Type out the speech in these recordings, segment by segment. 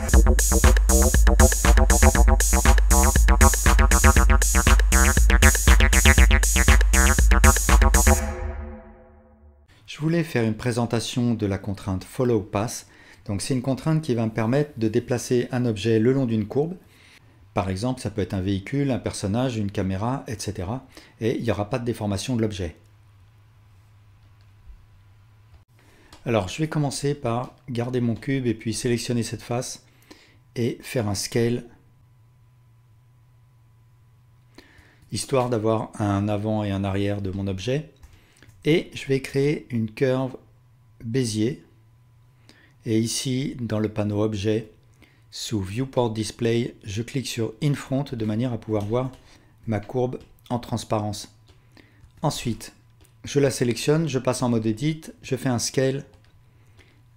Je voulais faire une présentation de la contrainte Follow Path. Donc c'est une contrainte qui va me permettre de déplacer un objet le long d'une courbe. Par exemple, ça peut être un véhicule, un personnage, une caméra, etc. Et il n'y aura pas de déformation de l'objet. Alors je vais commencer par garder mon cube et puis sélectionner cette face et faire un scale, histoire d'avoir un avant et un arrière de mon objet. Et je vais créer une curve Bézier. Et ici, dans le panneau Objet, sous Viewport Display, je clique sur In Front de manière à pouvoir voir ma courbe en transparence. Ensuite, je la sélectionne, je passe en mode Edit, je fais un Scale.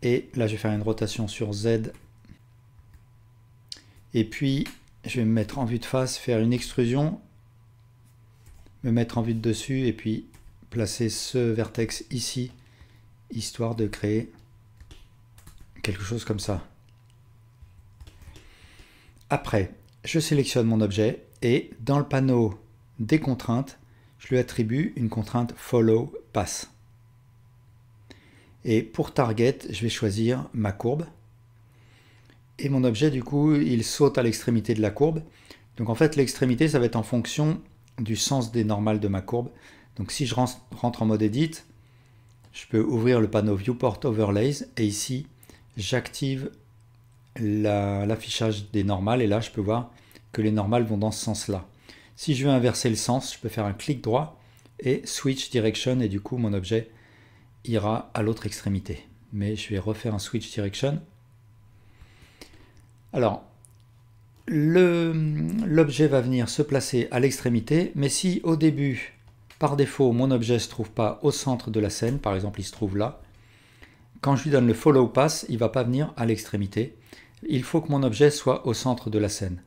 Et là, je vais faire une rotation sur Z. Et puis, je vais me mettre en vue de face, faire une extrusion, me mettre en vue de dessus et puis placer ce vertex ici, histoire de créer quelque chose comme ça. Après, je sélectionne mon objet et dans le panneau des contraintes, je lui attribue une contrainte Follow Path. Et pour Target, je vais choisir ma courbe. Et mon objet, du coup, il saute à l'extrémité de la courbe. Donc en fait, l'extrémité, ça va être en fonction du sens des normales de ma courbe. Donc si je rentre en mode Edit, je peux ouvrir le panneau Viewport Overlays et ici, j'active l'affichage des normales et là, je peux voir que les normales vont dans ce sens-là. Si je veux inverser le sens, je peux faire un clic droit et Switch Direction et du coup, mon objet ira à l'autre extrémité. Mais je vais refaire un Switch Direction. Alors, l'objet va venir se placer à l'extrémité, mais si au début, par défaut, mon objet ne se trouve pas au centre de la scène, par exemple il se trouve là, quand je lui donne le Follow Path, il ne va pas venir à l'extrémité. Il faut que mon objet soit au centre de la scène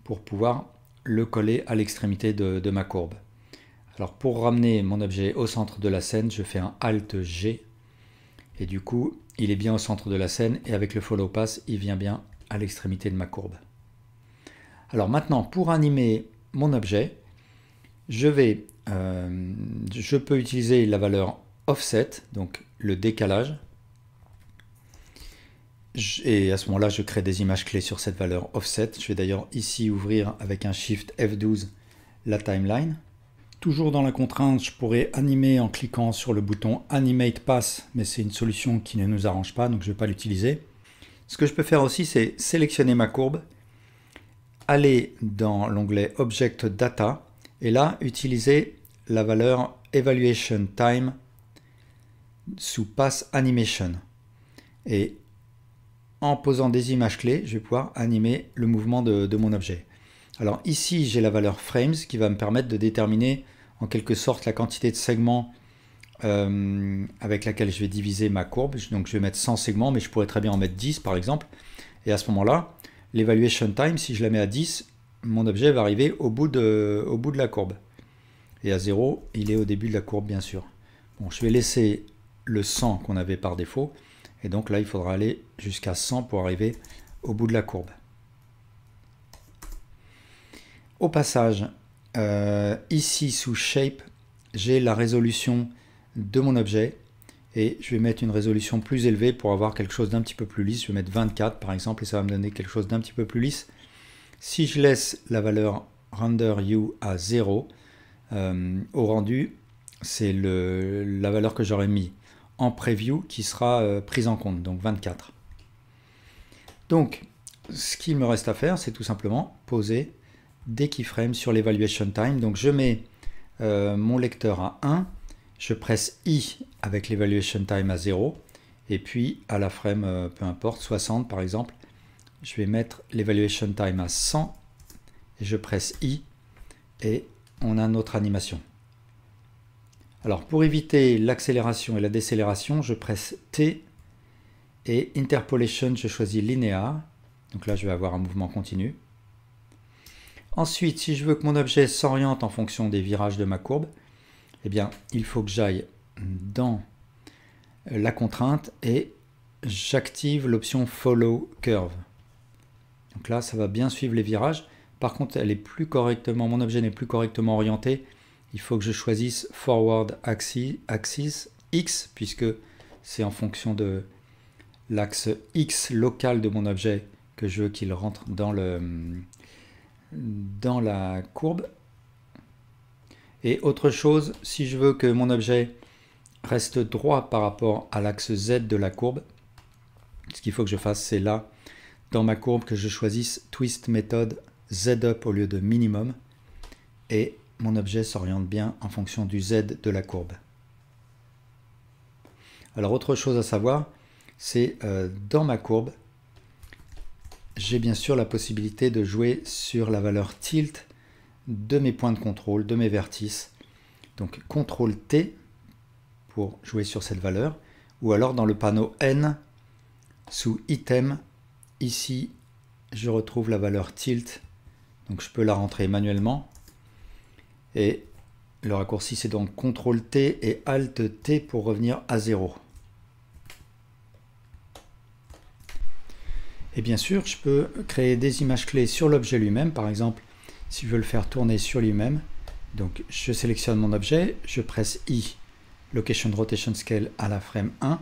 pour pouvoir le coller à l'extrémité de ma courbe. Alors pour ramener mon objet au centre de la scène, je fais un Alt G et du coup il est bien au centre de la scène et avec le Follow Path, il vient bien à l'extrémité de ma courbe. Alors maintenant, pour animer mon objet, je peux utiliser la valeur Offset, donc le décalage. Et à ce moment-là, je crée des images clés sur cette valeur Offset. Je vais d'ailleurs ici ouvrir avec un Shift F12 la timeline. Toujours dans la contrainte, je pourrais animer en cliquant sur le bouton Animate Path, mais c'est une solution qui ne nous arrange pas, donc je ne vais pas l'utiliser. Ce que je peux faire aussi, c'est sélectionner ma courbe, aller dans l'onglet Object Data, et là, utiliser la valeur Evaluation Time sous Path Animation. Et en posant des images clés, je vais pouvoir animer le mouvement de mon objet. Alors ici, j'ai la valeur Frames qui va me permettre de déterminer en quelque sorte la quantité de segments avec laquelle je vais diviser ma courbe. Donc je vais mettre 100 segments, mais je pourrais très bien en mettre 10 par exemple. Et à ce moment-là, l'Evaluation Time, si je la mets à 10, mon objet va arriver au bout de la courbe. Et à 0, il est au début de la courbe, bien sûr. Bon, je vais laisser le 100 qu'on avait par défaut. Et donc là, il faudra aller jusqu'à 100 pour arriver au bout de la courbe. Au passage, ici sous Shape, j'ai la résolution de mon objet. Et je vais mettre une résolution plus élevée pour avoir quelque chose d'un petit peu plus lisse. Je vais mettre 24 par exemple et ça va me donner quelque chose d'un petit peu plus lisse. Si je laisse la valeur Render You à 0, au rendu, c'est la valeur que j'aurais mis en preview qui sera prise en compte, donc 24. Donc, ce qu'il me reste à faire, c'est tout simplement poser des keyframes sur l'Evaluation Time. Donc, je mets mon lecteur à 1, je presse I avec l'Evaluation Time à 0, et puis à la frame, peu importe, 60 par exemple, je vais mettre l'Evaluation Time à 100, et je presse I, et on a notre animation. Alors pour éviter l'accélération et la décélération, je presse T, et Interpolation, je choisis Linear, donc là je vais avoir un mouvement continu. Ensuite, si je veux que mon objet s'oriente en fonction des virages de ma courbe, eh bien, il faut que j'aille dans la contrainte et j'active l'option Follow Curve. Donc là, ça va bien suivre les virages. Par contre, elle est plus correctement, mon objet n'est plus correctement orienté. Il faut que je choisisse Forward Axis X, puisque c'est en fonction de l'axe X local de mon objet que je veux qu'il rentre dans la courbe. Et autre chose, si je veux que mon objet reste droit par rapport à l'axe Z de la courbe, ce qu'il faut que je fasse, c'est là, dans ma courbe, que je choisisse Twist Method Z up au lieu de minimum. Et mon objet s'oriente bien en fonction du Z de la courbe. Alors autre chose à savoir, c'est dans ma courbe, j'ai bien sûr la possibilité de jouer sur la valeur tilt de mes points de contrôle, de mes vertices. Donc CTRL T pour jouer sur cette valeur, ou alors dans le panneau N, sous Item, ici je retrouve la valeur tilt, donc je peux la rentrer manuellement. Et le raccourci c'est donc CTRL T et ALT T pour revenir à 0. Et bien sûr, je peux créer des images clés sur l'objet lui-même. Par exemple, si je veux le faire tourner sur lui-même, donc je sélectionne mon objet, je presse I, Location Rotation Scale à la frame 1,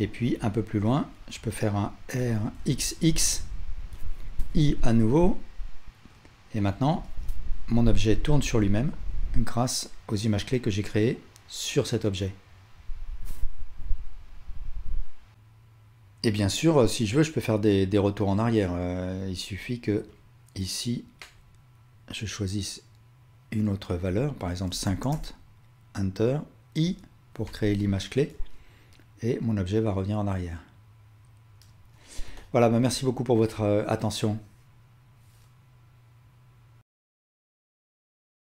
et puis un peu plus loin, je peux faire un RXX, I à nouveau, et maintenant, mon objet tourne sur lui-même grâce aux images clés que j'ai créées sur cet objet. Et bien sûr, si je veux, je peux faire des retours en arrière. Il suffit que, ici, je choisisse une autre valeur, par exemple 50, Enter, I, pour créer l'image clé, et mon objet va revenir en arrière. Voilà, merci beaucoup pour votre attention.